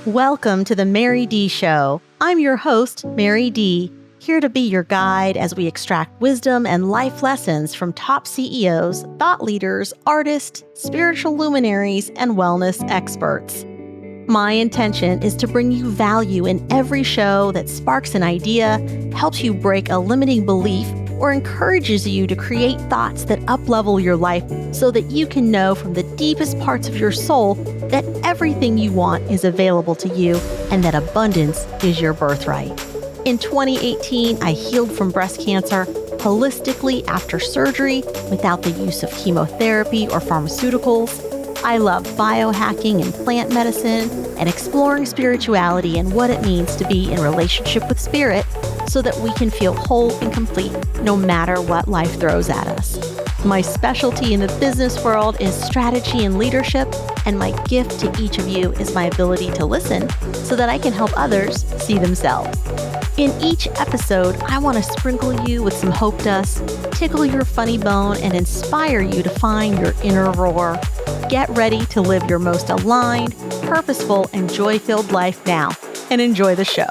Welcome to the Mary D Show. I'm your host, Mary D, here to be your guide as we extract wisdom and life lessons from top CEOs, thought leaders, artists, spiritual luminaries, and wellness experts. My intention is to bring you value in every show that sparks an idea, helps you break a limiting belief, or encourages you to create thoughts that uplevel your life so that you can know from the deepest parts of your soul that everything you want is available to you and that abundance is your birthright. In 2018, I healed from breast cancer holistically after surgery without the use of chemotherapy or pharmaceuticals. I love biohacking and plant medicine and exploring spirituality and what it means to be in relationship with spirit so that we can feel whole and complete no matter what life throws at us. My specialty in the business world is strategy and leadership, and my gift to each of you is my ability to listen so that I can help others see themselves. In each episode, I want to sprinkle you with some hope dust, tickle your funny bone, and inspire you to find your inner roar. Get ready to live your most aligned, purposeful, and joy-filled life now, and enjoy the show.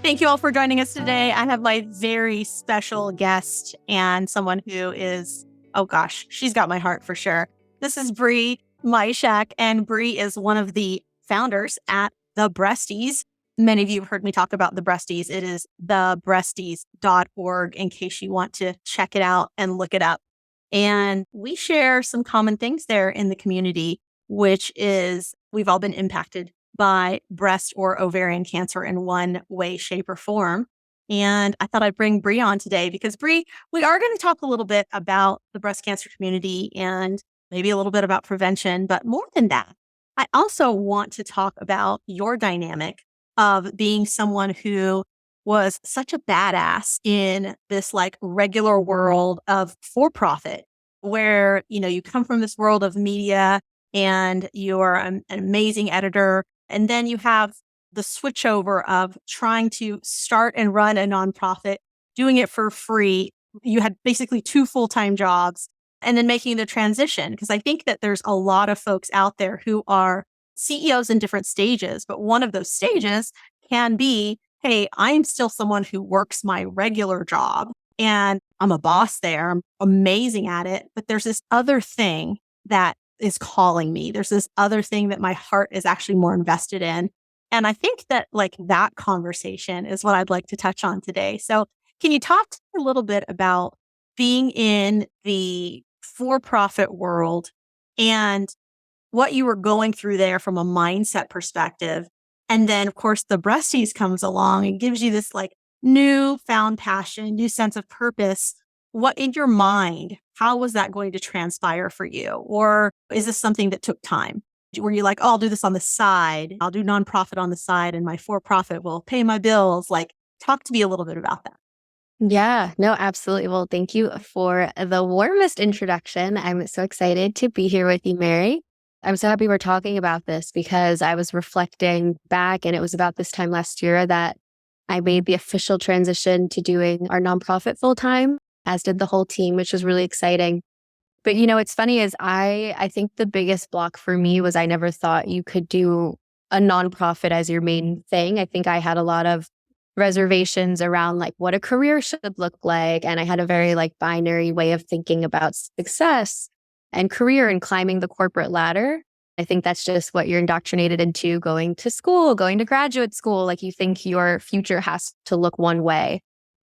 Thank you all for joining us today. I have my very special guest and someone who is, she's got my heart for sure. This is Bri Majsiak, and Bri is one of the founders at the Breasties. Many of you have heard me talk about the Breasties. It is thebreasties.org in case you want to check it out and look it up. And we share some common things there in the community, which is we've all been impacted by breast or ovarian cancer in one way, shape, or form. And I thought I'd bring Bri on today because Bri, we are going to talk a little bit about the breast cancer community and maybe a little bit about prevention. But more than that, I also want to talk about your dynamic of being someone who was such a badass in this like regular world of for-profit where, you come from this world of media and you're an amazing editor. And then you have the switchover of trying to start and run a nonprofit, doing it for free. You had basically 2 full-time jobs and then making the transition. Because I think that there's a lot of folks out there who are CEOs in different stages, but one of those stages can be, hey, I'm still someone who works my regular job and I'm a boss there. I'm amazing at it. But there's this other thing that is calling me. There's this other thing that my heart is actually more invested in. And I think that like that conversation is what I'd like to touch on today. So can you talk to me a little bit about being in the for-profit world and what you were going through there from a mindset perspective? And then of course the Breasties comes along and gives you this like newfound passion, new sense of purpose. What in your mind, how was that going to transpire for you? Or is this something that took time? Were you like, oh, I'll do this on the side. I'll do nonprofit on the side and my for-profit will pay my bills. Like, talk to me a little bit about that. Yeah, no, absolutely. Well, thank you for the warmest introduction. I'm so excited to be here with you, Mary. I'm so happy we're talking about this because I was reflecting back and it was about this time last year that I made the official transition to doing our nonprofit full time, as did the whole team, which was really exciting. But it's funny is I think the biggest block for me was I never thought you could do a nonprofit as your main thing. I think I had a lot of reservations around like what a career should look like. And I had a very like binary way of thinking about success and career and climbing the corporate ladder. I think that's just what you're indoctrinated into going to school, going to graduate school. Like you think your future has to look one way.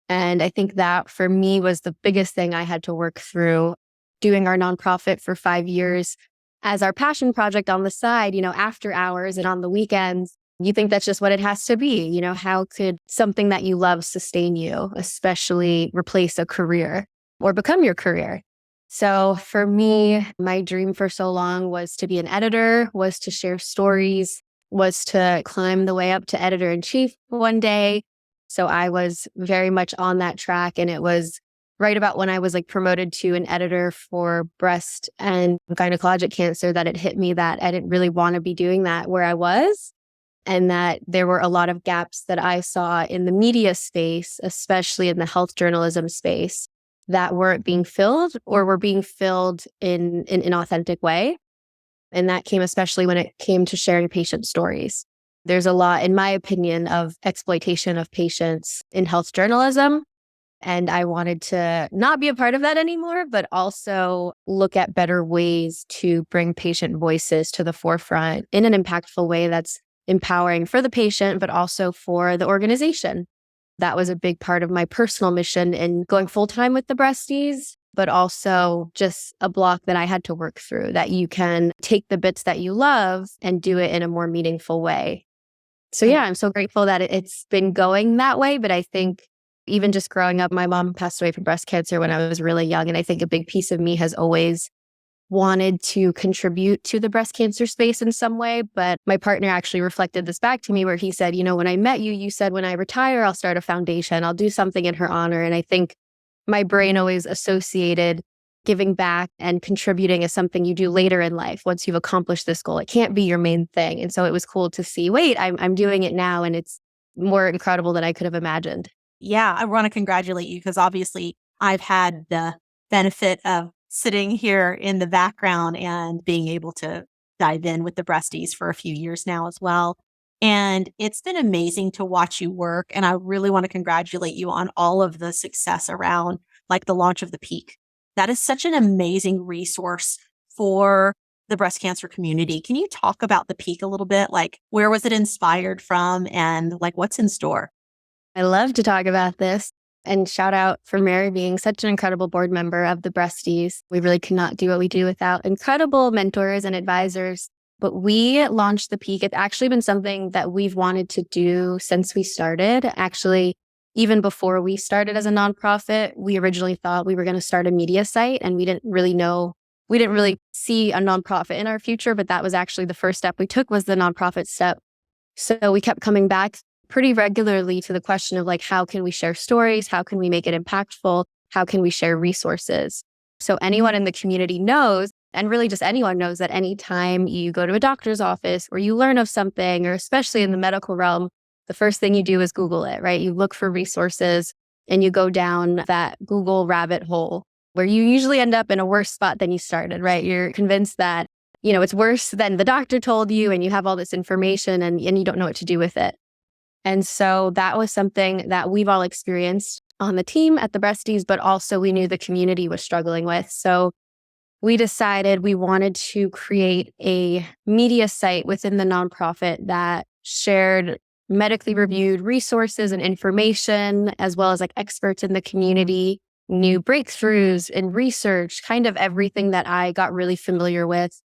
And I think that for me was the biggest thing I had to work through doing our nonprofit for 5 years as our passion project on the side, after hours and on the weekends. You think that's just what it has to be. How could something that you love sustain you, especially replace a career or become your career? So for me, my dream for so long was to be an editor, was to share stories, was to climb the way up to editor-in-chief one day. So I was very much on that track. And it was right about when I was like promoted to an editor for breast and gynecologic cancer that it hit me that I didn't really want to be doing that where I was. And that there were a lot of gaps that I saw in the media space, especially in the health journalism space, that weren't being filled or were being filled in an inauthentic way. And that came especially when it came to sharing patient stories. There's a lot, in my opinion, of exploitation of patients in health journalism. And I wanted to not be a part of that anymore, but also look at better ways to bring patient voices to the forefront in an impactful way that's empowering for the patient, but also for the organization. That was a big part of my personal mission in going full time with the Breasties, but also just a block that I had to work through, that you can take the bits that you love and do it in a more meaningful way. So yeah, I'm so grateful that it's been going that way. But I think even just growing up, my mom passed away from breast cancer when I was really young. And I think a big piece of me has always wanted to contribute to the breast cancer space in some way. But my partner actually reflected this back to me where he said, when I met you, you said, when I retire, I'll start a foundation. I'll do something in her honor. And I think my brain always associated giving back and contributing as something you do later in life once you've accomplished this goal. It can't be your main thing. And so it was cool to see, wait, I'm doing it now. And it's more incredible than I could have imagined. Yeah, I want to congratulate you because obviously I've had the benefit of sitting here in the background and being able to dive in with the Breasties for a few years now as well. And it's been amazing to watch you work. And I really want to congratulate you on all of the success around like the launch of the Peak. That is such an amazing resource for the breast cancer community. Can you talk about the Peak a little bit? Like, where was it inspired from and like what's in store? I love to talk about this. And shout out for Mary being such an incredible board member of the Breasties. We really could not do what we do without incredible mentors and advisors. But we launched the Peak. It's actually been something that we've wanted to do since we started. Actually, even before we started as a nonprofit, we originally thought we were going to start a media site, and we didn't really see a nonprofit in our future, but that was actually the first step we took, was the nonprofit step. So we kept coming back pretty regularly to the question of like, how can we share stories? How can we make it impactful? How can we share resources? So anyone in the community knows, and really just anyone knows, that anytime you go to a doctor's office or you learn of something, or especially in the medical realm, the first thing you do is Google it, right? You look for resources and you go down that Google rabbit hole where you usually end up in a worse spot than you started, right? You're convinced that, it's worse than the doctor told you, and you have all this information and you don't know what to do with it. And so that was something that we've all experienced on the team at the Breasties, but also we knew the community was struggling with. So we decided we wanted to create a media site within the nonprofit that shared medically reviewed resources and information, as well as like experts in the community, new breakthroughs in research, kind of everything that I got really familiar with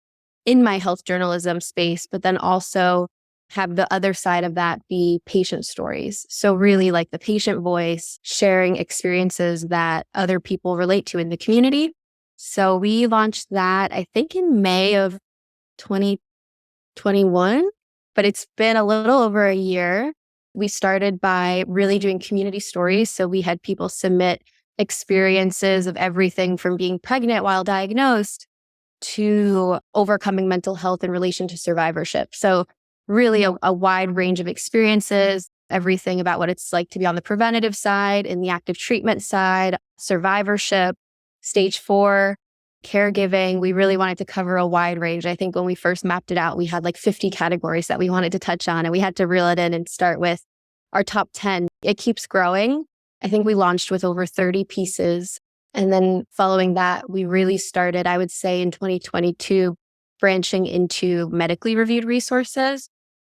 in my health journalism space, but then also have the other side of that be patient stories. So really like the patient voice, sharing experiences that other people relate to in the community. So we launched that, I think, in May of 2021, but it's been a little over a year. We started by really doing community stories. So we had people submit experiences of everything from being pregnant while diagnosed to overcoming mental health in relation to survivorship. So really a wide range of experiences, everything about what it's like to be on the preventative side, in the active treatment side, survivorship, stage 4, caregiving. We really wanted to cover a wide range. I think when we first mapped it out, we had like 50 categories that we wanted to touch on, and we had to reel it in and start with our top 10. It keeps growing. I think we launched with over 30 pieces. And then following that, we really started, I would say in 2022, branching into medically reviewed resources.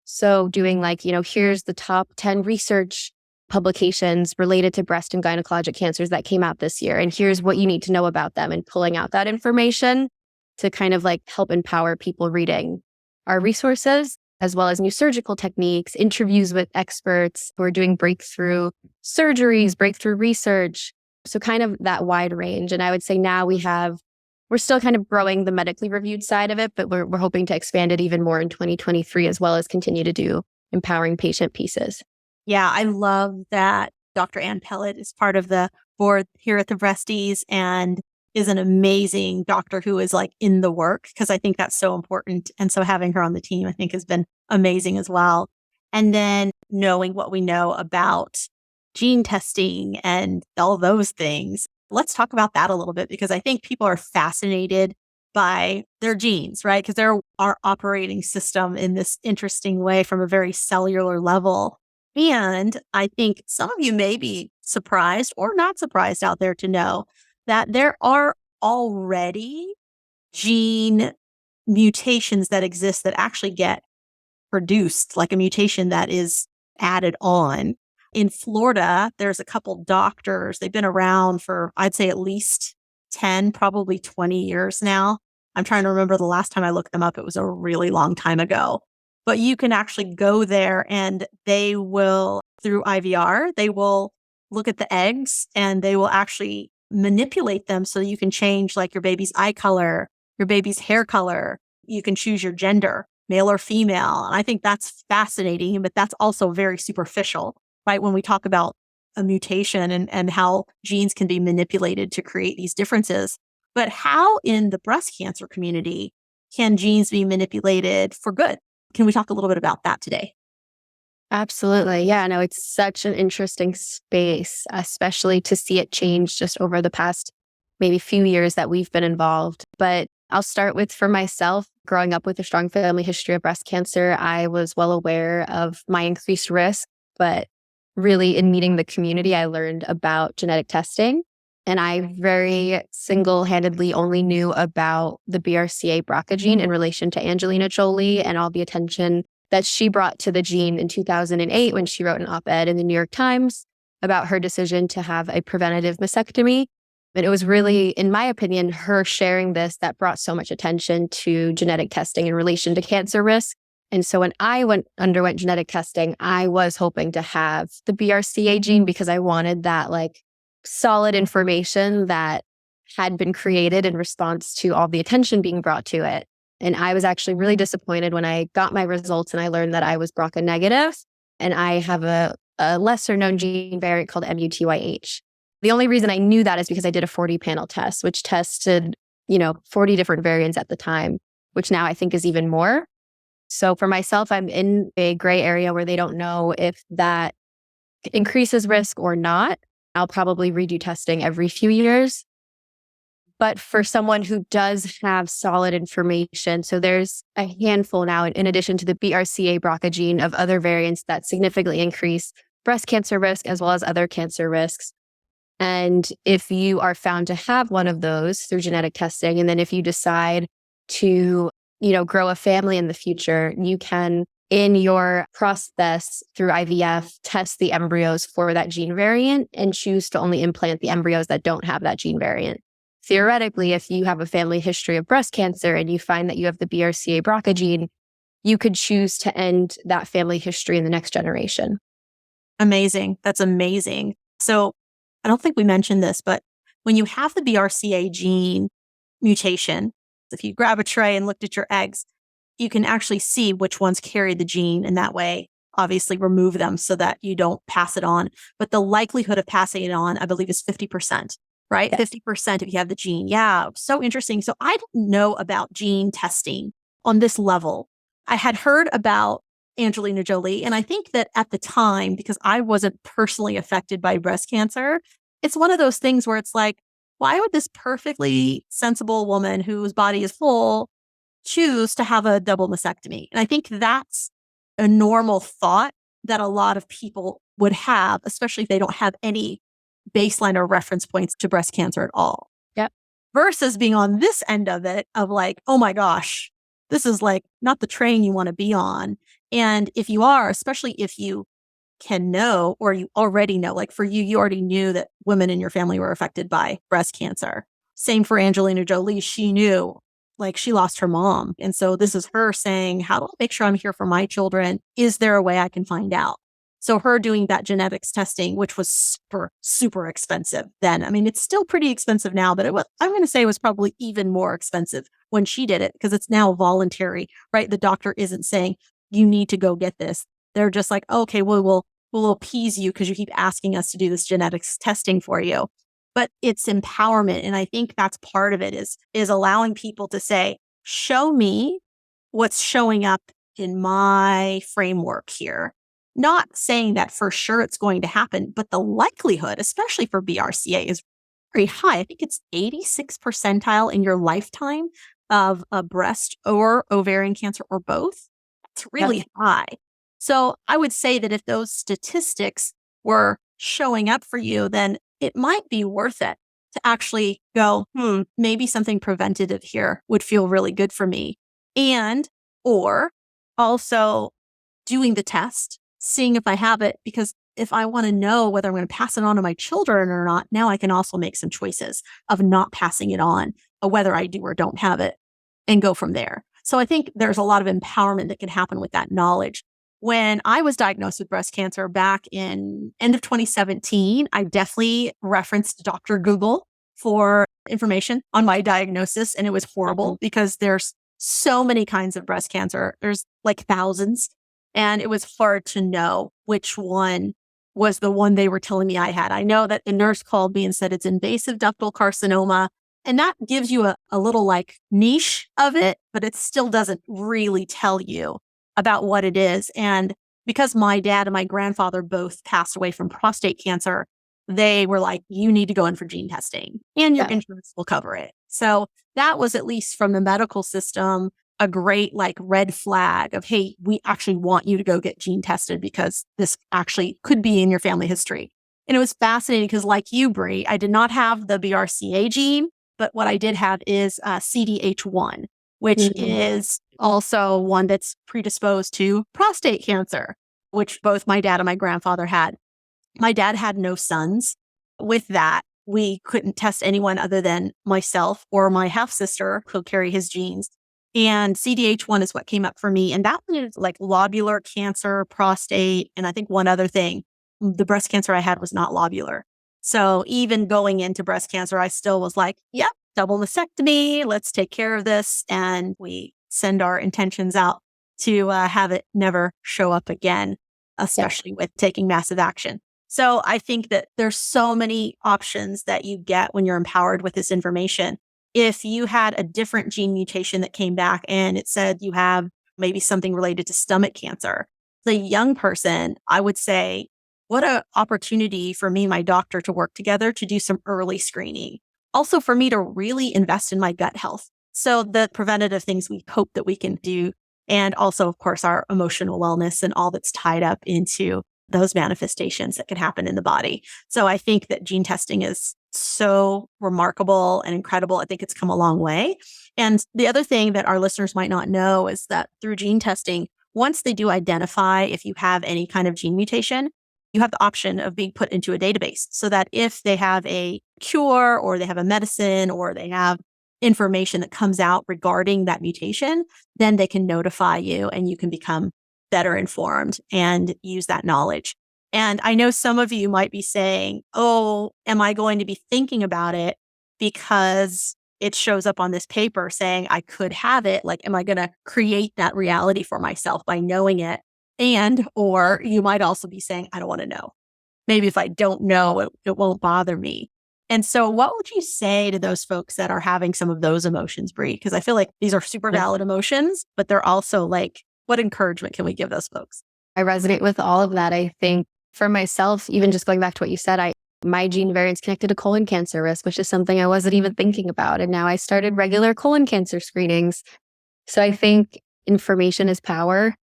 So doing like, here's the top 10 research publications related to breast and gynecologic cancers that came out this year. And here's what you need to know about them, and pulling out that information to kind of like help empower people reading our resources, as well as new surgical techniques, interviews with experts who are doing breakthrough surgeries, breakthrough research. So kind of that wide range. And I would say now we're still kind of growing the medically reviewed side of it, but we're hoping to expand it even more in 2023, as well as continue to do empowering patient pieces. Yeah, I love that Dr. Ann Pellet is part of the board here at the Breasties and is an amazing doctor who is like in the work, because I think that's so important. And so having her on the team, I think, has been amazing as well. And then knowing what we know about gene testing and all those things, Let's talk about that a little bit because I think people are fascinated by their genes, right? Because they're our operating system in this interesting way from a very cellular level. And I think some of you may be surprised or not surprised out there to know that there are already gene mutations that exist that actually get produced, like a mutation that is added on. In Florida, there's a couple doctors. They've been around for, I'd say, at least 10, probably 20 years now. I'm trying to remember the last time I looked them up. It was a really long time ago. But you can actually go there and they will, through IVR, they will look at the eggs and they will actually manipulate them so you can change like your baby's eye color, your baby's hair color. You can choose your gender, male or female. And I think that's fascinating, but that's also very superficial, right? When we talk about a mutation and how genes can be manipulated to create these differences. But how in the breast cancer community can genes be manipulated for good? Can we talk a little bit about that today? Absolutely. Yeah, no, it's such an interesting space, especially to see it change just over the past maybe few years that we've been involved. But I'll start with for myself, growing up with a strong family history of breast cancer, I was well aware of my increased risk. But really, in meeting the community, I learned about genetic testing. And I very single handedly only knew about the BRCA gene in relation to Angelina Jolie and all the attention that she brought to the gene in 2008 when she wrote an op-ed in the New York Times about her decision to have a preventative mastectomy. And it was really, in my opinion, her sharing this that brought so much attention to genetic testing in relation to cancer risk. And so when I underwent genetic testing, I was hoping to have the BRCA gene because I wanted that like solid information that had been created in response to all the attention being brought to it. And I was actually really disappointed when I got my results and I learned that I was BRCA negative and I have a lesser known gene variant called MUTYH. The only reason I knew that is because I did a 40 panel test, which tested, 40 different variants at the time, which now I think is even more. So for myself, I'm in a gray area where they don't know if that increases risk or not. I'll probably redo testing every few years. But for someone who does have solid information, so there's a handful now, in addition to the BRCA gene, of other variants that significantly increase breast cancer risk as well as other cancer risks. And if you are found to have one of those through genetic testing, and then if you decide to, grow a family in the future, you can, in your process through IVF, test the embryos for that gene variant and choose to only implant the embryos that don't have that gene variant. Theoretically, if you have a family history of breast cancer and you find that you have the BRCA gene, you could choose to end that family history in the next generation. Amazing. That's amazing. So I don't think we mentioned this, but when you have the BRCA gene mutation, if you grab a tray and looked at your eggs, you can actually see which ones carry the gene, and that way, obviously, remove them so that you don't pass it on. But the likelihood of passing it on, I believe, is 50%, right? Yes. 50% if you have the gene. Yeah, so interesting. So I didn't know about gene testing on this level. I had heard about Angelina Jolie, and I think that at the time, because I wasn't personally affected by breast cancer, it's one of those things where it's like, why would this perfectly sensible woman whose body is full choose to have a double mastectomy? And I think that's a normal thought that a lot of people would have, especially if they don't have any baseline or reference points to breast cancer at all. Yep. Versus being on this end of it of like, oh my gosh, this is like not the train you want to be on. And if you are, especially if you can know, or you already know, like for you, you already knew that women in your family were affected by breast cancer. Same for Angelina Jolie. She knew, like she lost her mom. And so this is her saying, how do I make sure I'm here for my children? Is there a way I can find out? So her doing that genetics testing, which was super, super expensive then. I mean, it's still pretty expensive now, but I'm going to say it was probably even more expensive when she did it because it's now voluntary, right? The doctor isn't saying you need to go get this. They're just like, okay, we'll appease you because you keep asking us to do this genetics testing for you. But it's empowerment. And I think that's part of it is allowing people to say, show me what's showing up in my framework here. Not saying that for sure it's going to happen, but the likelihood, especially for BRCA, is very high. I think it's 86 percentile in your lifetime of a breast or ovarian cancer or both. It's Yep. really high. So I would say that if those statistics were showing up for you, then it might be worth it to actually go, maybe something preventative here would feel really good for me. And, or also doing the test, seeing if I have it, because if I want to know whether I'm going to pass it on to my children or not, now I can also make some choices of not passing it on, or whether I do or don't have it, and go from there. So I think there's a lot of empowerment that can happen with that knowledge. When I was diagnosed with breast cancer back in end of 2017, I definitely referenced Dr. Google for information on my diagnosis. And it was horrible because there's so many kinds of breast cancer. There's like thousands. And it was hard to know which one was the one they were telling me I had. I know that the nurse called me and said it's invasive ductal carcinoma. And that gives you a little like niche of it, but it still doesn't really tell you about what it is. And because my dad and my grandfather both passed away from prostate cancer, they were like, you need to go in for gene testing and your insurance will cover it. So that was, at least from the medical system, a great like red flag of, hey, we actually want you to go get gene tested because this actually could be in your family history. And it was fascinating because, like you, Bri, I did not have the BRCA gene, but what I did have is CDH1, which is also one that's predisposed to prostate cancer, which both my dad and my grandfather had. My dad had no sons. With that, we couldn't test anyone other than myself or my half sister who carry his genes. And CDH1 is what came up for me. And that one is like lobular cancer, prostate, and I think one other thing. The breast cancer I had was not lobular. So even going into breast cancer, I still was like, yep, double mastectomy. Let's take care of this. And we send our intentions out to have it never show up again, especially with taking massive action. So I think that there's so many options that you get when you're empowered with this information. If you had a different gene mutation that came back and it said you have maybe something related to stomach cancer, the young person, I would say, what an opportunity for me and my doctor to work together to do some early screening. Also for me to really invest in my gut health. So the preventative things we hope that we can do. And also, of course, our emotional wellness and all that's tied up into those manifestations that can happen in the body. So I think that gene testing is so remarkable and incredible. I think it's come a long way. And the other thing that our listeners might not know is that through gene testing, once they do identify if you have any kind of gene mutation, you have the option of being put into a database so that if they have a cure or they have a medicine or they have information that comes out regarding that mutation, then they can notify you and you can become better informed and use that knowledge. And I know some of you might be saying, oh, am I going to be thinking about it because it shows up on this paper saying I could have it? Like, am I going to create that reality for myself by knowing it? And, or you might also be saying, I don't want to know. Maybe if I don't know, it won't bother me. And so what would you say to those folks that are having some of those emotions, Bri? Because I feel like these are super valid emotions, but they're also like, what encouragement can we give those folks? I resonate with all of that. I think for myself, even just going back to what you said, my gene variant's connected to colon cancer risk, which is something I wasn't even thinking about. And now I started regular colon cancer screenings. So I think information is power.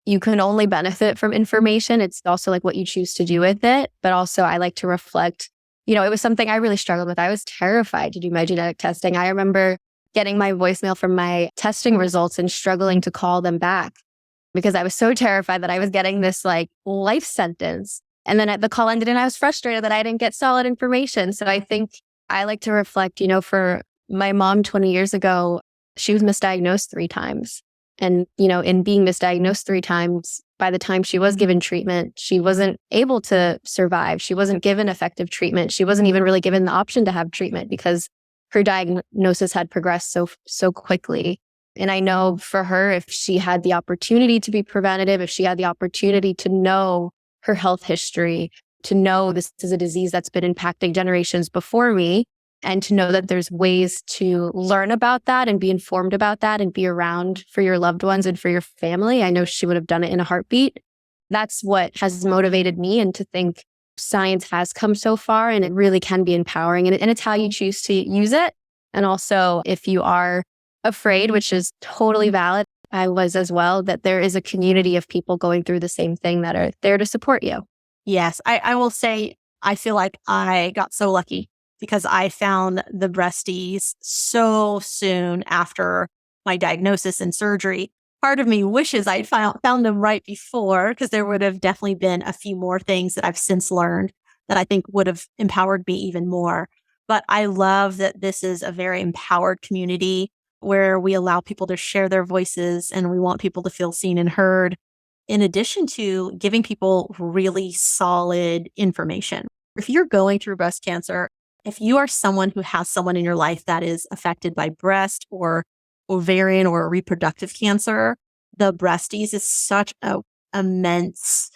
You can only benefit from information. It's also like what you choose to do with it. But also I like to reflect, it was something I really struggled with. I was terrified to do my genetic testing. I remember getting my voicemail from my testing results and struggling to call them back because I was so terrified that I was getting this like life sentence. And then the call ended and I was frustrated that I didn't get solid information. So I think I like to reflect, for my mom 20 years ago, she was misdiagnosed 3 times. And, in being misdiagnosed 3 times, by the time she was given treatment, she wasn't able to survive. She wasn't given effective treatment. She wasn't even really given the option to have treatment because her diagnosis had progressed so quickly. And I know for her, if she had the opportunity to be preventative, if she had the opportunity to know her health history, to know this is a disease that's been impacting generations before me, and to know that there's ways to learn about that and be informed about that and be around for your loved ones and for your family, I know she would have done it in a heartbeat. That's what has motivated me, and to think science has come so far and it really can be empowering. And it's how you choose to use it. And also, if you are afraid, which is totally valid, I was as well, that there is a community of people going through the same thing that are there to support you. Yes, I will say, I feel like I got so lucky because I found the Breasties so soon after my diagnosis and surgery. Part of me wishes I'd found them right before, because there would have definitely been a few more things that I've since learned that I think would have empowered me even more. But I love that this is a very empowered community where we allow people to share their voices and we want people to feel seen and heard, in addition to giving people really solid information. If you're going through breast cancer, if you are someone who has someone in your life that is affected by breast or ovarian or reproductive cancer, the Breasties is such a immense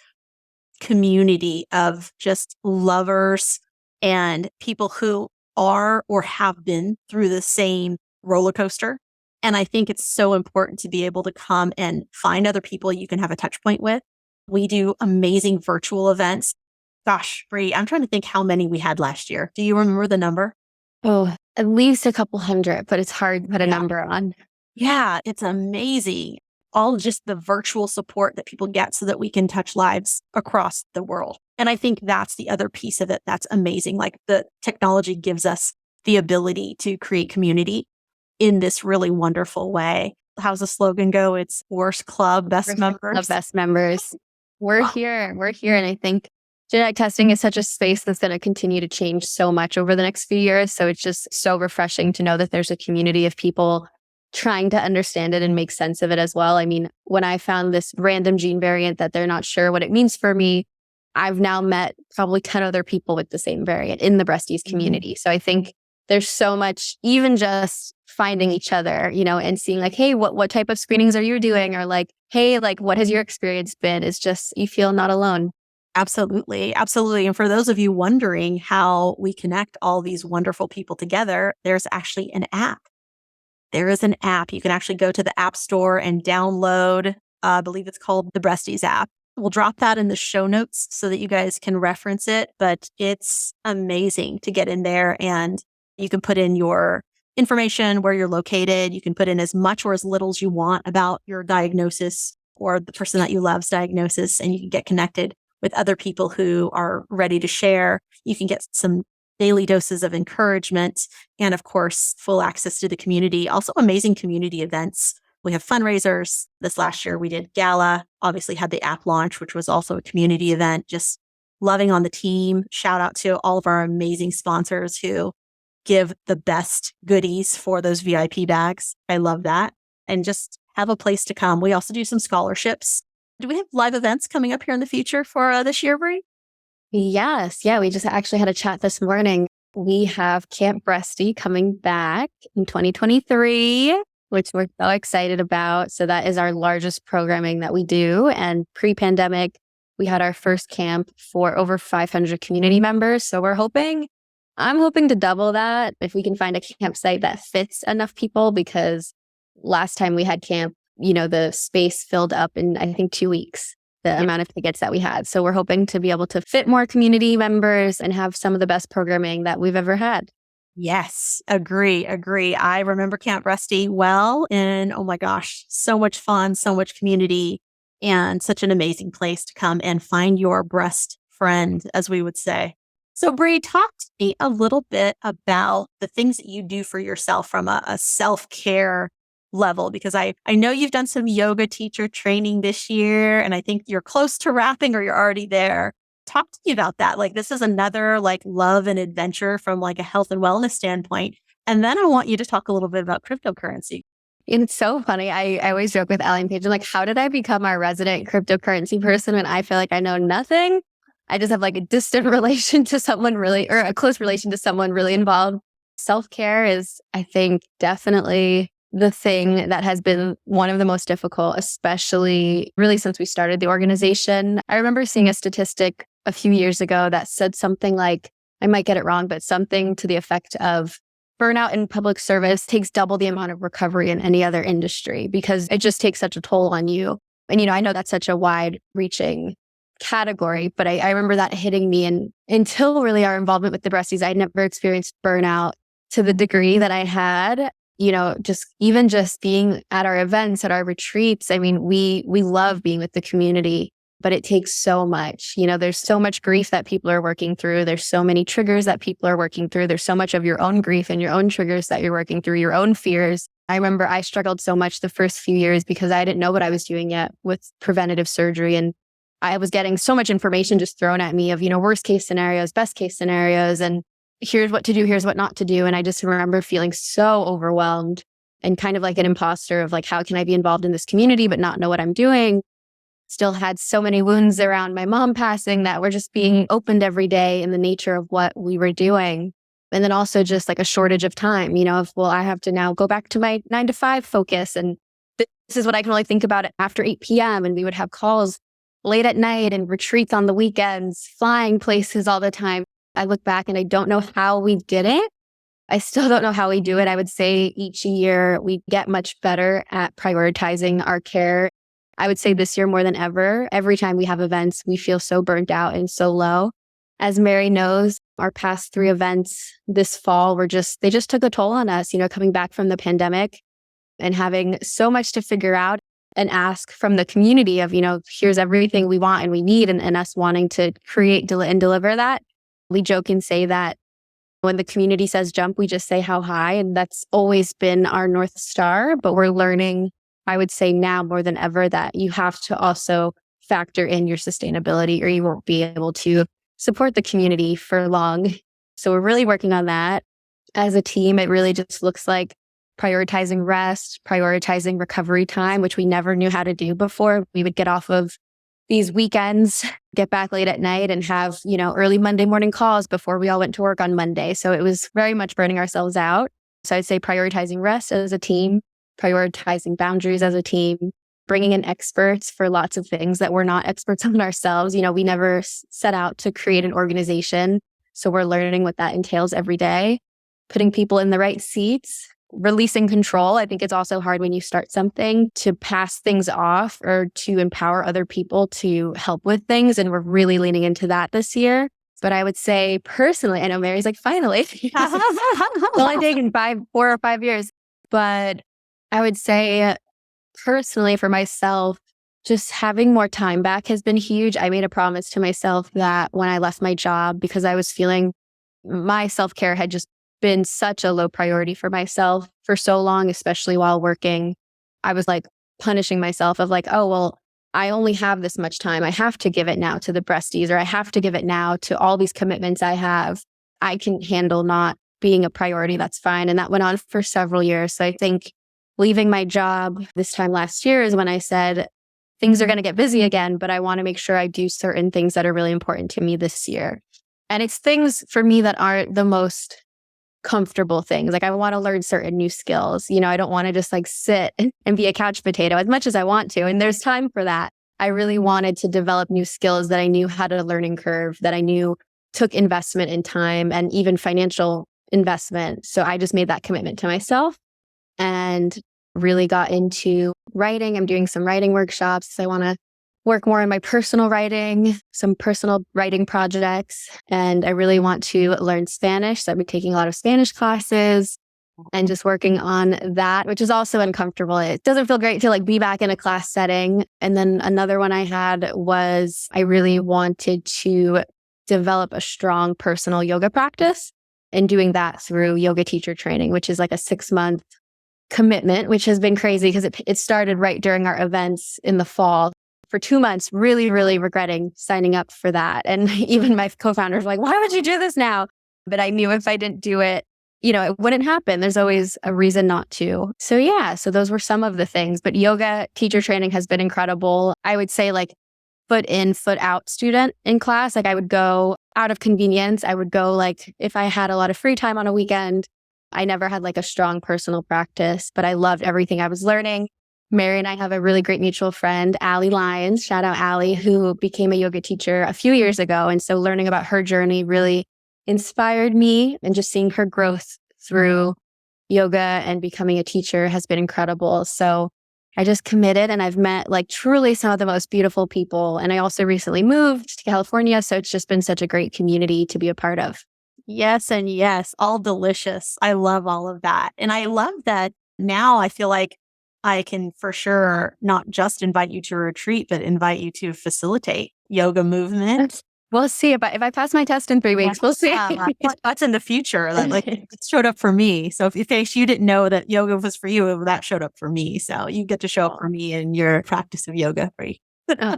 community of just lovers and people who are or have been through the same roller coaster. And I think it's so important to be able to come and find other people you can have a touch point with. We do amazing virtual events. Gosh, Bri, I'm trying to think how many we had last year. Do you remember the number? Oh, at least a couple hundred, but it's hard to put a number on. Yeah, it's amazing. All just the virtual support that people get so that we can touch lives across the world. And I think that's the other piece of it that's amazing. Like, the technology gives us the ability to create community in this really wonderful way. How's the slogan go? It's worst club, best members. The best members. We're here. We're here. And I think genetic testing is such a space that's going to continue to change so much over the next few years. So it's just so refreshing to know that there's a community of people trying to understand it and make sense of it as well. I mean, when I found this random gene variant that they're not sure what it means for me, I've now met probably 10 other people with the same variant in the Breasties community. So I think there's so much, even just finding each other, and seeing like, hey, what type of screenings are you doing? Or like, hey, like, what has your experience been? Is just, you feel not alone. Absolutely. Absolutely. And for those of you wondering how we connect all these wonderful people together, there's actually an app. There is an app. You can actually go to the App Store and download, I believe it's called the Breasties app. We'll drop that in the show notes so that you guys can reference it, but it's amazing to get in there, and you can put in your information, where you're located. You can put in as much or as little as you want about your diagnosis or the person that you love's diagnosis, and you can get connected with other people who are ready to share. You can get some daily doses of encouragement, and of course, full access to the community. Also, amazing community events. We have fundraisers. This last year, we did Gala, obviously had the app launch, which was also a community event. Just loving on the team. Shout out to all of our amazing sponsors who give the best goodies for those VIP bags. I love that. And just have a place to come. We also do some scholarships. Do we have live events coming up here in the future for this year, Bri? Yes. Yeah. We just actually had a chat this morning. We have Camp Breasty coming back in 2023, which we're so excited about. So that is our largest programming that we do. And pre-pandemic, we had our first camp for over 500 community members. So I'm hoping to double that if we can find a campsite that fits enough people, because last time we had camp, the space filled up in, I think, 2 weeks, the amount of tickets that we had. So we're hoping to be able to fit more community members and have some of the best programming that we've ever had. Yes, agree. I remember Camp Breasty well, and oh my gosh, so much fun, so much community, and such an amazing place to come and find your breast friend, as we would say. So Bri, talk to me a little bit about the things that you do for yourself from a self-care level, because I know you've done some yoga teacher training this year, and I think you're close to wrapping or you're already there. Talk to me about that. Like, this is another like love and adventure from like a health and wellness standpoint. And then I want you to talk a little bit about cryptocurrency. It's so funny. I always joke with Allie and Paige, I'm like, how did I become our resident cryptocurrency person when I feel like I know nothing? I just have like a distant relation to someone really, or a close relation to someone really involved. Self-care is, I think, definitely the thing that has been one of the most difficult, especially really since we started the organization. I remember seeing a statistic a few years ago that said something like, I might get it wrong, but something to the effect of burnout in public service takes double the amount of recovery in any other industry, because it just takes such a toll on you. And, I know that's such a wide reaching category, but I remember that hitting me. And until really our involvement with the Breasties, I'd never experienced burnout to the degree that I had. Just being at our events, at our retreats. I mean, we love being with the community, but it takes so much. There's so much grief that people are working through. There's so many triggers that people are working through. There's so much of your own grief and your own triggers that you're working through, your own fears. I remember I struggled so much the first few years because I didn't know what I was doing yet with preventative surgery. And I was getting so much information just thrown at me of, worst case scenarios, best case scenarios, and here's what to do, here's what not to do. And I just remember feeling so overwhelmed and kind of like an imposter of like, how can I be involved in this community but not know what I'm doing? Still had so many wounds around my mom passing that were just being opened every day in the nature of what we were doing. And then also just like a shortage of time, I have to now go back to my 9 to 5 focus. And this is what I can only think about it after 8 p.m. And we would have calls late at night and retreats on the weekends, flying places all the time. I look back and I don't know how we did it. I still don't know how we do it. I would say each year we get much better at prioritizing our care. I would say this year more than ever, every time we have events, we feel so burnt out and so low. As Mary knows, our past 3 events this fall they just took a toll on us, coming back from the pandemic and having so much to figure out and ask from the community of, here's everything we want and we need, and us wanting to create and deliver that. We joke and say that when the community says jump, we just say how high. And that's always been our North Star. But we're learning, I would say now more than ever, that you have to also factor in your sustainability or you won't be able to support the community for long. So we're really working on that. As a team, it really just looks like prioritizing rest, prioritizing recovery time, which we never knew how to do before. We would get off of these weekends, get back late at night and have, early Monday morning calls before we all went to work on Monday. So it was very much burning ourselves out. So I'd say prioritizing rest as a team, prioritizing boundaries as a team, bringing in experts for lots of things that we're not experts on ourselves. We never set out to create an organization. So we're learning what that entails every day, putting people in the right seats, releasing control. I think it's also hard when you start something to pass things off or to empower other people to help with things. And we're really leaning into that this year. But I would say personally, I know Mary's like, finally, it's only taken 4 or 5 years. But I would say personally for myself, just having more time back has been huge. I made a promise to myself that when I left my job, because I was feeling my self-care had just been such a low priority for myself for so long, especially while working. I was like punishing myself of like, oh, well, I only have this much time. I have to give it now to the Breasties, or I have to give it now to all these commitments I have. I can handle not being a priority. That's fine. And that went on for several years. So I think leaving my job this time last year is when I said, things are going to get busy again, but I want to make sure I do certain things that are really important to me this year. And it's things for me that aren't the most comfortable things. Like I want to learn certain new skills. I don't want to just like sit and be a couch potato as much as I want to. And there's time for that. I really wanted to develop new skills that I knew had a learning curve, that I knew took investment in time and even financial investment. So I just made that commitment to myself and really got into writing. I'm doing some writing workshops. I want to work more on my personal writing, some personal writing projects. And I really want to learn Spanish. So I've been taking a lot of Spanish classes and just working on that, which is also uncomfortable. It doesn't feel great to like be back in a class setting. And then another one I had was I really wanted to develop a strong personal yoga practice and doing that through yoga teacher training, which is like a 6-month commitment, which has been crazy because it started right during our events in the fall. For 2 months, really, really regretting signing up for that. And even my co-founders were like, why would you do this now? But I knew if I didn't do it, it wouldn't happen. There's always a reason not to. So yeah, so those were some of the things. But yoga teacher training has been incredible. I would say like foot in, foot out student in class. Like I would go out of convenience. I would go like if I had a lot of free time on a weekend. I never had like a strong personal practice, but I loved everything I was learning. Mary and I have a really great mutual friend, Allie Lyons, shout out Allie, who became a yoga teacher a few years ago. And so learning about her journey really inspired me, and just seeing her growth through yoga and becoming a teacher has been incredible. So I just committed and I've met like truly some of the most beautiful people. And I also recently moved to California. So it's just been such a great community to be a part of. Yes, and yes, all delicious. I love all of that. And I love that now I feel like I can for sure not just invite you to a retreat, but invite you to facilitate yoga movement. We'll see if I pass my test in 3 weeks. We'll see. That's in the future. That like it showed up for me. So if in case you didn't know that yoga was for you, that showed up for me. So you get to show up for me in your practice of yoga, Bri. Oh,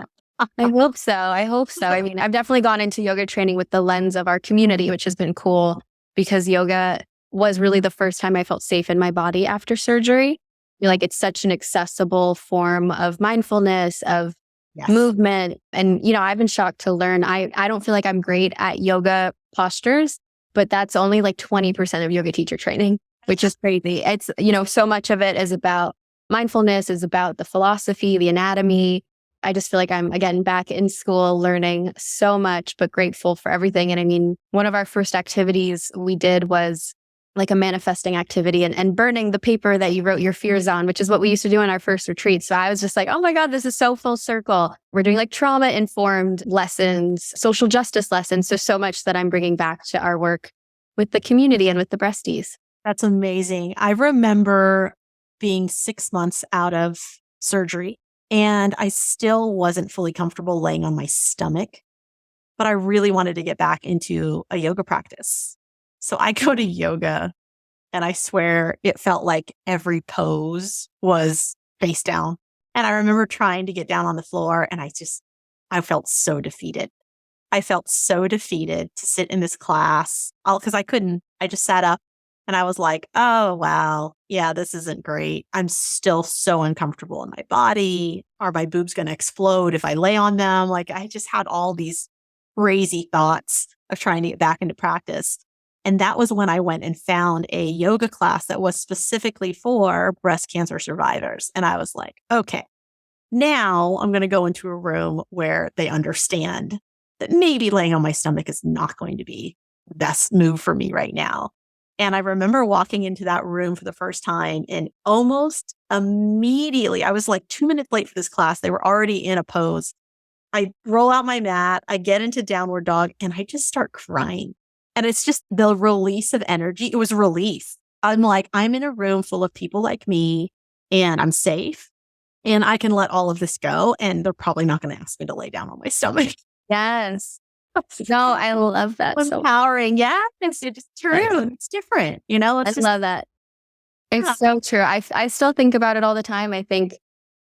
I hope so. I hope so. I mean, I've definitely gone into yoga training with the lens of our community, which has been cool because yoga was really the first time I felt safe in my body after surgery. Like it's such an accessible form of mindfulness, of Yes. movement. And, I've been shocked to learn. I don't feel like I'm great at yoga postures, but that's only like 20% of yoga teacher training, which is crazy. It's, so much of it is about mindfulness, is about the philosophy, the anatomy. I just feel like I'm, again, back in school learning so much, but grateful for everything. And I mean, one of our first activities we did was like a manifesting activity and burning the paper that you wrote your fears on, which is what we used to do in our first retreat. So I was just like, oh my God, this is so full circle. We're doing like trauma informed lessons, social justice lessons. So much that I'm bringing back to our work with the community and with the Breasties. That's amazing. I remember being 6 months out of surgery and I still wasn't fully comfortable laying on my stomach, but I really wanted to get back into a yoga practice. So I go to yoga and I swear it felt like every pose was face down. And I remember trying to get down on the floor and I felt so defeated. I felt so defeated to sit in this class because I couldn't. I just sat up and I was like, oh, wow. Yeah, this isn't great. I'm still so uncomfortable in my body. Are my boobs going to explode if I lay on them? Like I just had all these crazy thoughts of trying to get back into practice. And that was when I went and found a yoga class that was specifically for breast cancer survivors. And I was like, okay, now I'm going to go into a room where they understand that maybe laying on my stomach is not going to be the best move for me right now. And I remember walking into that room for the first time and almost immediately, I was like 2 minutes late for this class. They were already in a pose. I roll out my mat, I get into downward dog, and I just start crying. And it's just the release of energy. It was relief. I'm like, I'm in a room full of people like me and I'm safe and I can let all of this go. And they're probably not going to ask me to lay down on my stomach. Yes. No, I love that. So empowering. Yeah. It's true. It's different. I love that. It's so true. I still think about it all the time. I think,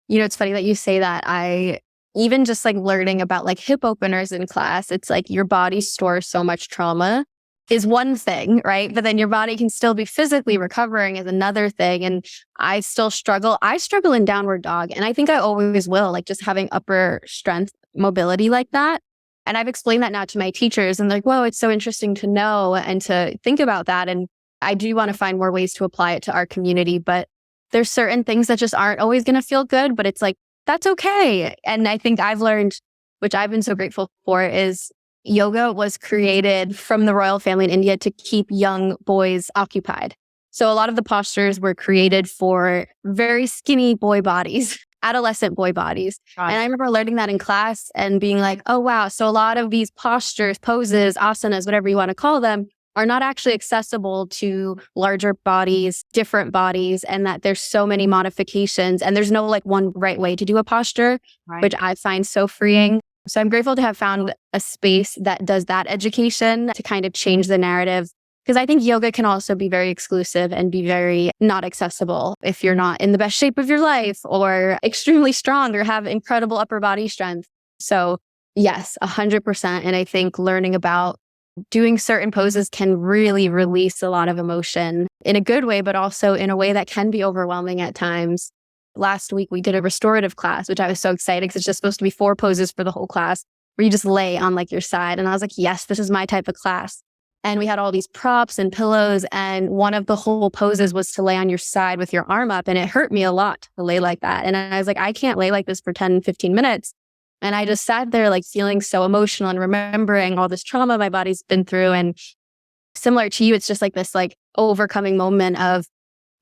it's funny that you say that. Even just like learning about like hip openers in class, it's like your body stores so much trauma is one thing, right? But then your body can still be physically recovering is another thing. And I still struggle. I struggle in downward dog. And I think I always will, like just having upper strength mobility like that. And I've explained that now to my teachers and they're like, whoa, it's so interesting to know and to think about that. And I do want to find more ways to apply it to our community. But there's certain things that just aren't always going to feel good, but it's like, that's okay. And I think I've learned, which I've been so grateful for, is yoga was created from the royal family in India to keep young boys occupied. So a lot of the postures were created for very skinny boy bodies, adolescent boy bodies. Right. And I remember learning that in class and being like, oh, wow. So a lot of these postures, poses, asanas, whatever you want to call them, are not actually accessible to larger bodies, different bodies, and that there's so many modifications and there's no like one right way to do a posture, right, which I find so freeing. So I'm grateful to have found a space that does that education to kind of change the narrative. Because I think yoga can also be very exclusive and be very not accessible if you're not in the best shape of your life or extremely strong or have incredible upper body strength. So yes, 100%. And I think learning about doing certain poses can really release a lot of emotion in a good way, but also in a way that can be overwhelming at times. Last week, we did a restorative class, which I was so excited because it's just supposed to be 4 poses for the whole class where you just lay on like your side. And I was like, yes, this is my type of class. And we had all these props and pillows. And one of the whole poses was to lay on your side with your arm up. And it hurt me a lot to lay like that. And I was like, I can't lay like this for 10, 15 minutes. And I just sat there like feeling so emotional and remembering all this trauma my body's been through. And similar to you, it's just like this like overcoming moment of,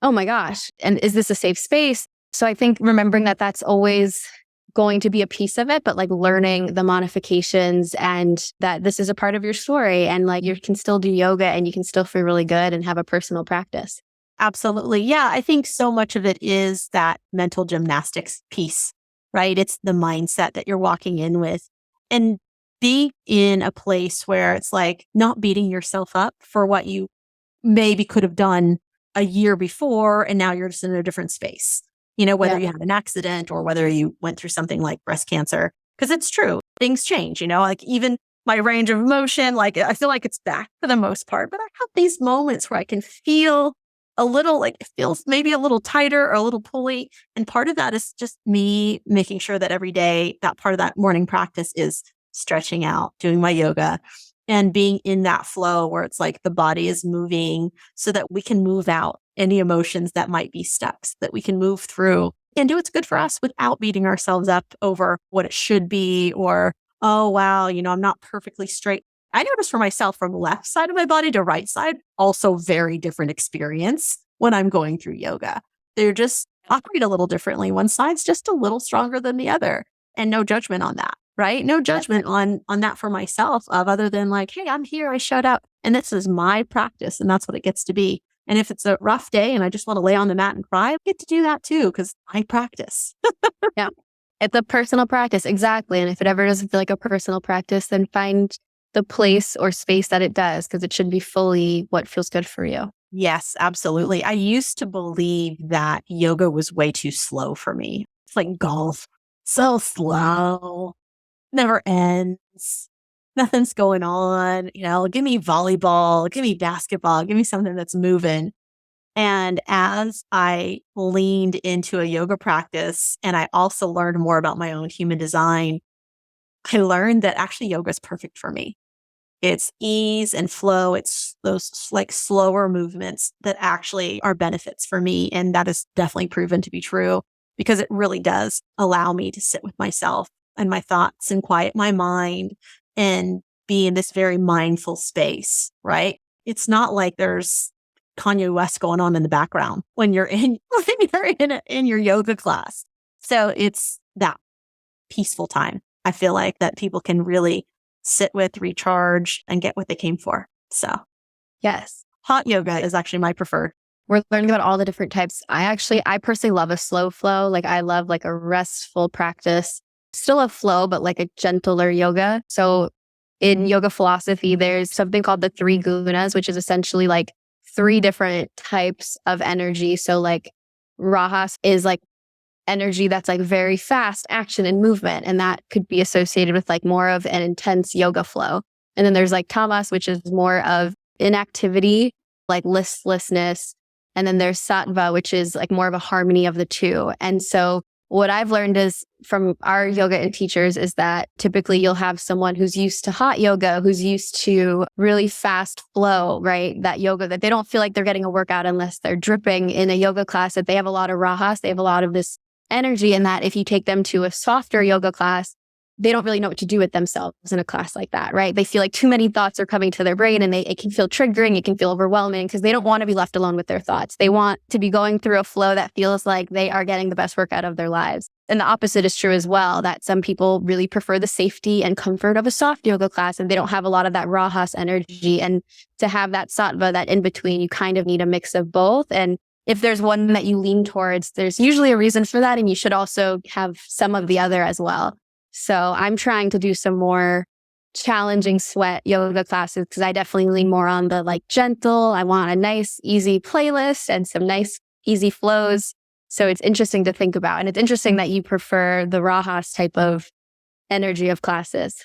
oh my gosh, and is this a safe space? So I think remembering that that's always going to be a piece of it, but like learning the modifications and that this is a part of your story and like you can still do yoga and you can still feel really good and have a personal practice. Absolutely. Yeah. I think so much of it is that mental gymnastics piece, right? It's the mindset that you're walking in with and being in a place where it's like not beating yourself up for what you maybe could have done a year before. And now you're just in a different space, whether Yeah. you had an accident or whether you went through something like breast cancer. Cause it's true. Things change, like even my range of motion, like I feel like it's back for the most part, but I have these moments where I can feel a little like it feels maybe a little tighter or a little pulley. And part of that is just me making sure that every day that part of that morning practice is stretching out, doing my yoga and being in that flow where it's like the body is moving so that we can move out any emotions that might be stuck, so that we can move through and do what's good for us without beating ourselves up over what it should be or, oh, wow, I'm not perfectly straight. I notice for myself from left side of my body to right side, also very different experience when I'm going through yoga. They're just operate a little differently. One side's just a little stronger than the other and no judgment on that, right? No judgment on that for myself of other than like, hey, I'm here, I showed up and this is my practice and that's what it gets to be. And if it's a rough day and I just want to lay on the mat and cry, I get to do that too because I practice. Yeah. It's a personal practice. Exactly. And if it ever doesn't feel like a personal practice, then find the place or space that it does, because it should be fully what feels good for you. Yes, absolutely. I used to believe that yoga was way too slow for me. It's like golf, so slow, never ends. Nothing's going on. Give me volleyball, give me basketball, give me something that's moving. And as I leaned into a yoga practice and I also learned more about my own human design, I learned that actually yoga is perfect for me. It's ease and flow. It's those like slower movements that actually are benefits for me. And that is definitely proven to be true because it really does allow me to sit with myself and my thoughts and quiet my mind and be in this very mindful space, right? It's not like there's Kanye West going on in the background when you're in in your yoga class. So it's that peaceful time. I feel like that people can really sit with, recharge, and get what they came for. So, Yes. hot yoga is actually my preferred. We're learning about all the different types. I personally love a slow flow. Like I love like a restful practice, still a flow, but like a gentler yoga. So in yoga philosophy, there's something called the three gunas, which is essentially like three different types of energy. So like rajas is like energy that's like very fast action and movement. And that could be associated with like more of an intense yoga flow. And then there's like tamas, which is more of inactivity, like listlessness. And then there's sattva, which is like more of a harmony of the two. And so what I've learned is from our yoga and teachers is that typically you'll have someone who's used to hot yoga, who's used to really fast flow, right? That yoga that they don't feel like they're getting a workout unless they're dripping in a yoga class, that they have a lot of rajas, they have a lot of this energy, and that if you take them to a softer yoga class, they don't really know what to do with themselves in a class like that, right? They feel like too many thoughts are coming to their brain and it can feel triggering. It can feel overwhelming because they don't want to be left alone with their thoughts. They want to be going through a flow that feels like they are getting the best workout of their lives. And the opposite is true as well, that some people really prefer the safety and comfort of a soft yoga class and they don't have a lot of that rajas energy. And to have that sattva, that in between, you kind of need a mix of both. And if there's one that you lean towards, there's usually a reason for that. And you should also have some of the other as well. So I'm trying to do some more challenging sweat yoga classes because I definitely lean more on the like gentle. I want a nice, easy playlist and some nice, easy flows. So it's interesting to think about. And it's interesting that you prefer the rajas type of energy of classes.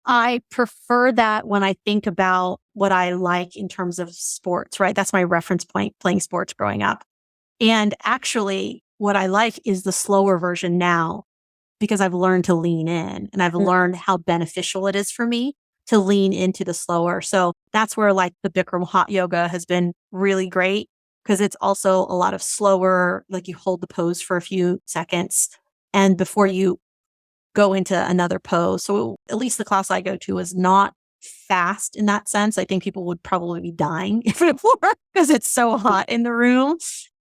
I prefer that when I think about what I like in terms of sports, right? That's my reference point, playing sports growing up. And actually, what I like is the slower version now because I've learned to lean in and I've learned how beneficial it is for me to lean into the slower. So that's where like the Bikram hot yoga has been really great because it's also a lot of slower, like you hold the pose for a few seconds and before you go into another pose. So at least the class I go to is not fast in that sense. I think people would probably be dying if it were because it's so hot in the room.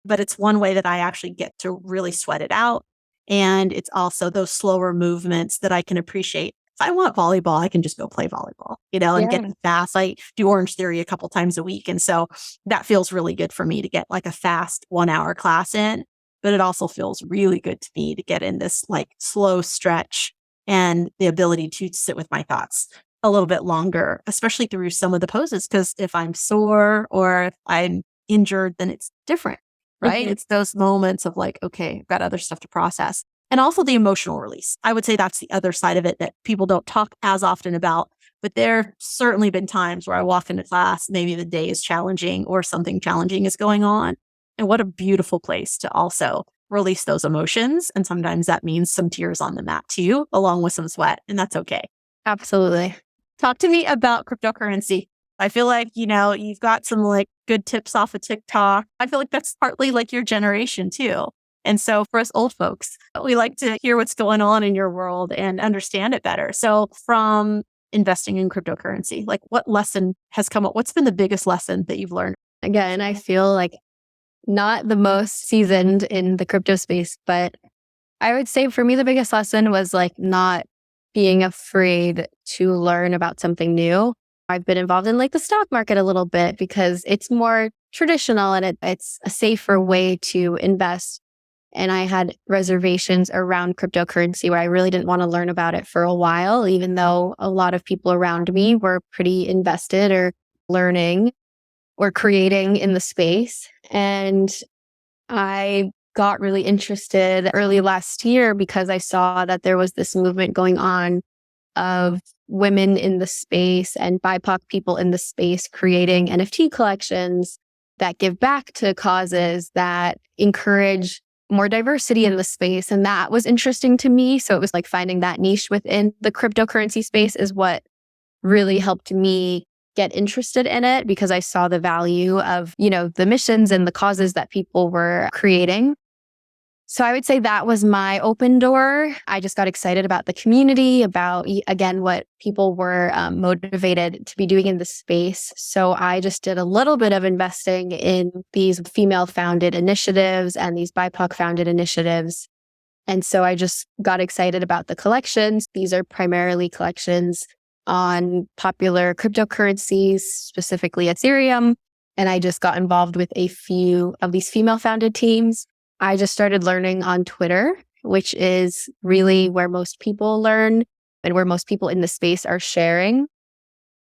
but it's one way that I actually get to really sweat it out. And it's also those slower movements that I can appreciate. If I want volleyball, I can just go play volleyball, and get fast. I do Orange Theory a couple times a week. And so that feels really good for me to get like a fast 1 hour class in. But it also feels really good to me to get in this like slow stretch and the ability to sit with my thoughts a little bit longer, especially through some of the poses. Because if I'm sore or if I'm injured, then it's different, right? It's those moments of like, okay, I've got other stuff to process. And also the emotional release. I would say that's the other side of it that people don't talk as often about. But there have certainly been times where I walk into class, maybe the day is challenging or something challenging is going on. And what a beautiful place to also release those emotions. And sometimes that means some tears on the mat too, along with some sweat. And that's okay. Absolutely. Talk to me about cryptocurrency. I feel like, you've got some like good tips off of TikTok. I feel like that's partly like your generation too. And so for us old folks, we like to hear what's going on in your world and understand it better. So from investing in cryptocurrency, like what lesson has come up? What's been the biggest lesson that you've learned? Again, I feel like not the most seasoned in the crypto space, but I would say for me, the biggest lesson was like not being afraid to learn about something new. I've been involved in like the stock market a little bit because it's more traditional and it's a safer way to invest. And I had reservations around cryptocurrency where I really didn't want to learn about it for a while, even though a lot of people around me were pretty invested or learning or creating in the space. And I got really interested early last year because I saw that there was this movement going on of women in the space and BIPOC people in the space creating NFT collections that give back to causes that encourage more diversity in the space. And that was interesting to me. So it was like finding that niche within the cryptocurrency space is what really helped me get interested in it because I saw the value of, the missions and the causes that people were creating. So I would say that was my open door. I just got excited about the community, about, again, what people were motivated to be doing in the space. So I just did a little bit of investing in these female-founded initiatives and these BIPOC-founded initiatives. And so I just got excited about the collections. These are primarily collections on popular cryptocurrencies, specifically Ethereum. And I just got involved with a few of these female-founded teams. I just started learning on Twitter, which is really where most people learn and where most people in the space are sharing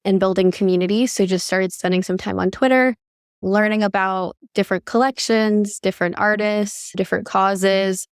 and building communities. So just started spending some time on Twitter, learning about different collections, different artists, different causes.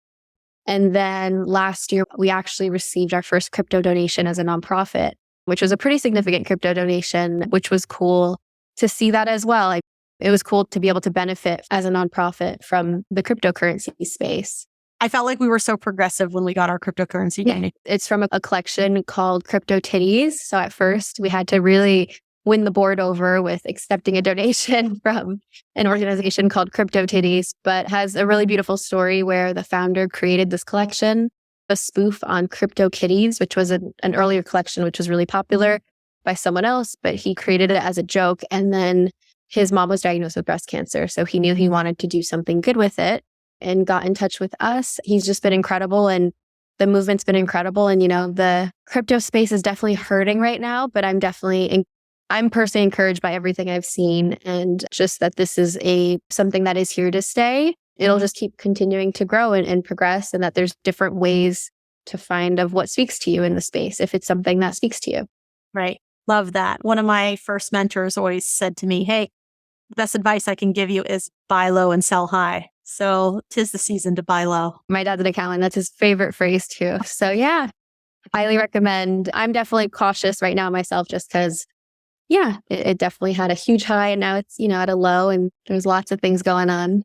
And then last year, we actually received our first crypto donation as a nonprofit, which was a pretty significant crypto donation, which was cool to see that as well. It was cool to be able to benefit as a nonprofit from the cryptocurrency space. I felt like we were so progressive when we got our cryptocurrency donation. It's from a collection called Crypto Titties. So at first we had to really win the board over with accepting a donation from an organization called Crypto Titties, but has a really beautiful story where the founder created this collection, a spoof on Crypto Kitties, which was an earlier collection, which was really popular by someone else, but he created it as a joke. And then his mom was diagnosed with breast cancer. So he knew he wanted to do something good with it and got in touch with us. He's just been incredible and the movement's been incredible. And, the crypto space is definitely hurting right now, but I'm personally encouraged by everything I've seen and just that this is something that is here to stay. It'll just keep continuing to grow and progress and that there's different ways to find of what speaks to you in the space if it's something that speaks to you. Right. Love that. One of my first mentors always said to me, hey, the best advice I can give you is buy low and sell high. So 'tis the season to buy low. My dad's an accountant. That's his favorite phrase too. So yeah, highly recommend. I'm definitely cautious right now myself just because, it definitely had a huge high and now it's, at a low and there's lots of things going on.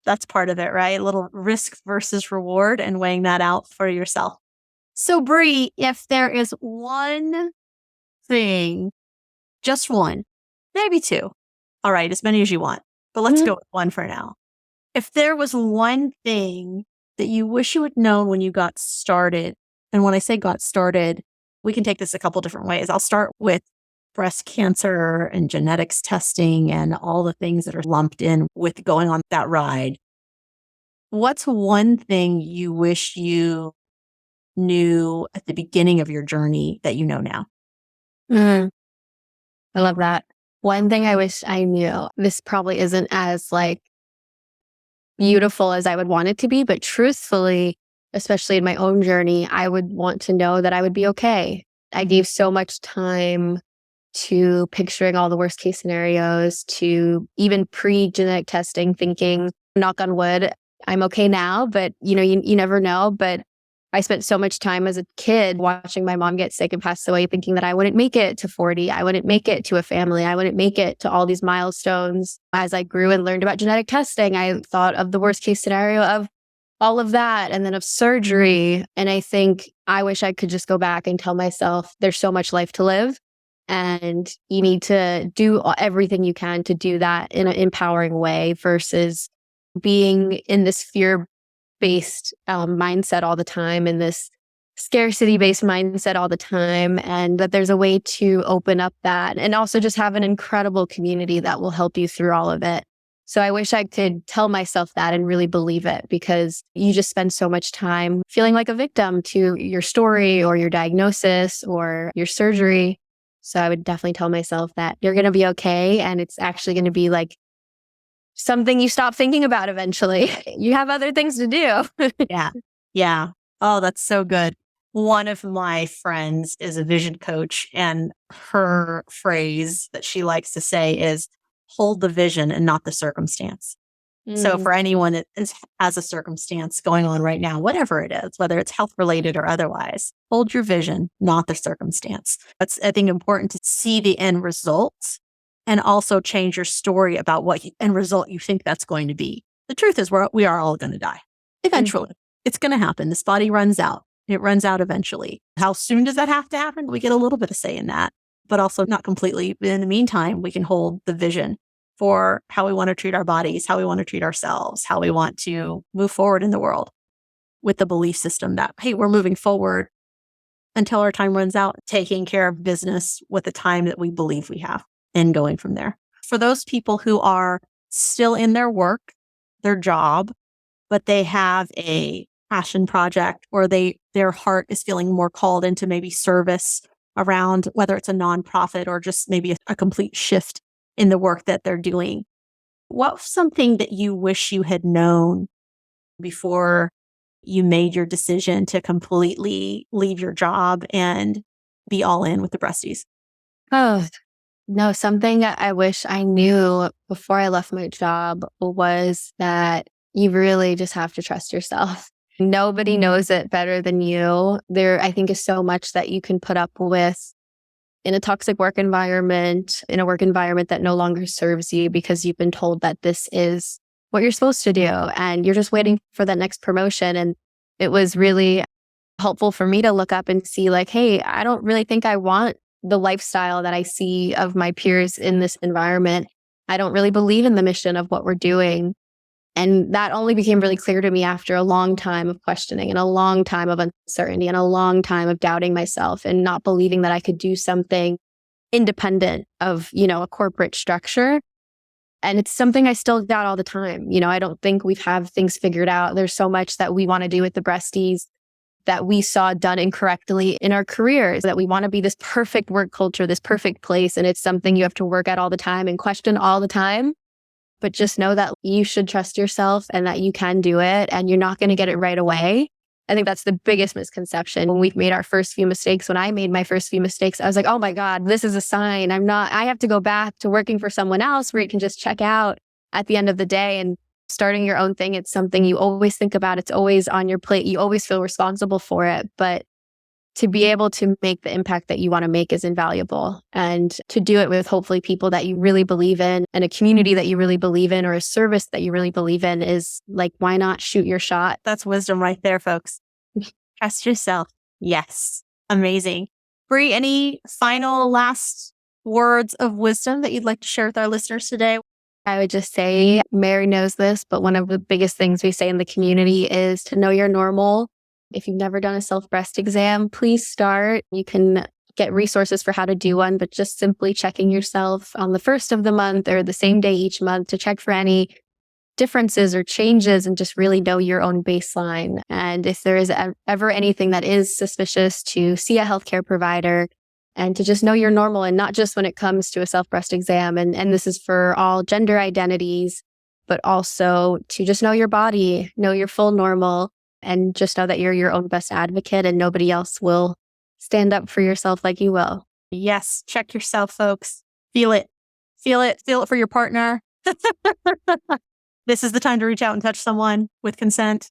That's part of it, right? A little risk versus reward and weighing that out for yourself. So Bri, if there is one thing, just one, maybe two. All right, as many as you want, but let's go with one for now. If there was one thing that you wish you had known when you got started, and when I say got started, we can take this a couple different ways. I'll start with breast cancer and genetics testing and all the things that are lumped in with going on that ride, what's one thing you wish you knew at the beginning of your journey that you know now? Mm, I love that. One thing I wish I knew, this probably isn't as like beautiful as I would want it to be, but truthfully, especially in my own journey, I would want to know that I would be okay. I gave so much time to picturing all the worst case scenarios, to even pre-genetic testing, thinking, knock on wood, I'm okay now, but you never know. But I spent so much time as a kid watching my mom get sick and pass away, thinking that I wouldn't make it to 40. I wouldn't make it to a family. I wouldn't make it to all these milestones. As I grew and learned about genetic testing, I thought of the worst case scenario of all of that and then of surgery. And I think I wish I could just go back and tell myself there's so much life to live. And you need to do everything you can to do that in an empowering way versus being in this fear-based mindset all the time, in this scarcity-based mindset all the time, and that there's a way to open up that and also just have an incredible community that will help you through all of it. So I wish I could tell myself that and really believe it, because you just spend so much time feeling like a victim to your story or your diagnosis or your surgery. So I would definitely tell myself that you're going to be okay. And it's actually going to be like something you stop thinking about eventually. You have other things to do. Yeah. Yeah. Oh, that's so good. One of my friends is a vision coach, and her phrase that she likes to say is hold the vision and not the circumstance. So for anyone that has a circumstance going on right now, whatever it is, whether it's health related or otherwise, hold your vision, not the circumstance. It's, I think, important to see the end result and also change your story about what end result you think that's going to be. The truth is we are all going to die. Eventually, it's going to happen. This body runs out. It runs out eventually. How soon does that have to happen? We get a little bit of say in that, but also not completely. In the meantime, we can hold the vision for how we want to treat our bodies, how we want to treat ourselves, how we want to move forward in the world with the belief system that, hey, we're moving forward until our time runs out, taking care of business with the time that we believe we have and going from there. For those people who are still in their work, their job, but they have a passion project or their heart is feeling more called into maybe service around whether it's a nonprofit or just maybe a complete shift in the work that they're doing. What's something that you wish you had known before you made your decision to completely leave your job and be all in with the Breasties? Oh, no, something I wish I knew before I left my job was that you really just have to trust yourself. Nobody knows it better than you. There, I think, is so much that you can put up with in a toxic work environment, in a work environment that no longer serves you because you've been told that this is what you're supposed to do and you're just waiting for that next promotion. And it was really helpful for me to look up and see like, hey, I don't really think I want the lifestyle that I see of my peers in this environment. I don't really believe in the mission of what we're doing. And that only became really clear to me after a long time of questioning and a long time of uncertainty and a long time of doubting myself and not believing that I could do something independent of, a corporate structure. And it's something I still doubt all the time. I don't think we have things figured out. There's so much that we want to do with the Breasties that we saw done incorrectly in our careers, that we want to be this perfect work culture, this perfect place. And it's something you have to work at all the time and question all the time. But just know that you should trust yourself and that you can do it and you're not going to get it right away. I think that's the biggest misconception. When we've made our first few mistakes, when I made my first few mistakes, I was like, oh my God, this is a sign. I have to go back to working for someone else where you can just check out at the end of the day. And starting your own thing, it's something you always think about. It's always on your plate. You always feel responsible for it. But to be able to make the impact that you want to make is invaluable. And to do it with hopefully people that you really believe in and a community that you really believe in or a service that you really believe in is like, why not shoot your shot? That's wisdom right there, folks. Trust yourself. Yes. Amazing. Bri, any final last words of wisdom that you'd like to share with our listeners today? I would just say, Mary knows this, but one of the biggest things we say in the community is to know you're normal. If you've never done a self-breast exam, please start. You can get resources for how to do one, but just simply checking yourself on the first of the month or the same day each month to check for any differences or changes and just really know your own baseline. And if there is ever anything that is suspicious, to see a healthcare provider and to just know you're normal, and not just when it comes to a self-breast exam. And this is for all gender identities, but also to just know your body, know your full normal, and just know that you're your own best advocate and nobody else will stand up for yourself like you will. Yes. Check yourself, folks. Feel it. Feel it. Feel it for your partner. This is the time to reach out and touch someone with consent.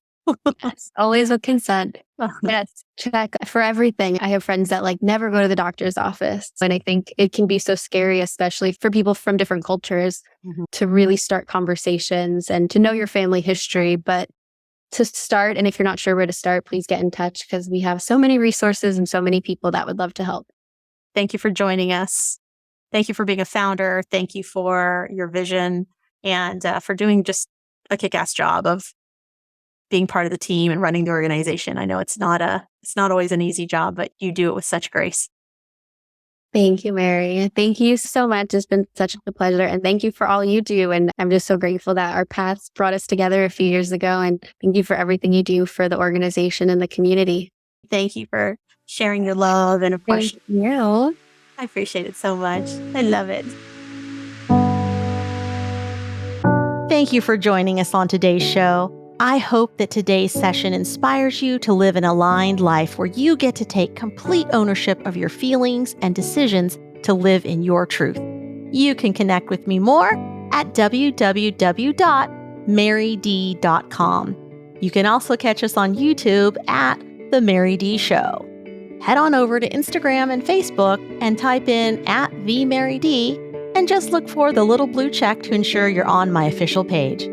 Yes, always with consent. Yes, check for everything. I have friends that never go to the doctor's office. And I think it can be so scary, especially for people from different cultures, to really start conversations and to know your family history. But to start, and if you're not sure where to start, please get in touch, because we have so many resources and so many people that would love to help. Thank you for joining us. Thank you for being a founder. Thank you for your vision and for doing just a kick-ass job of being part of the team and running the organization. I know it's not always an easy job, but you do it with such grace. Thank you, Mary. Thank you so much. It's been such a pleasure. And thank you for all you do. And I'm just so grateful that our paths brought us together a few years ago. And thank you for everything you do for the organization and the community. Thank you for sharing your love. And of course, Thank you. I appreciate it so much. I love it. Thank you for joining us on today's show. I hope that today's session inspires you to live an aligned life where you get to take complete ownership of your feelings and decisions to live in your truth. You can connect with me more at www.maryd.com. You can also catch us on YouTube at The Mary D Show. Head on over to Instagram and Facebook and type in @VMaryD and just look for the little blue check to ensure you're on my official page.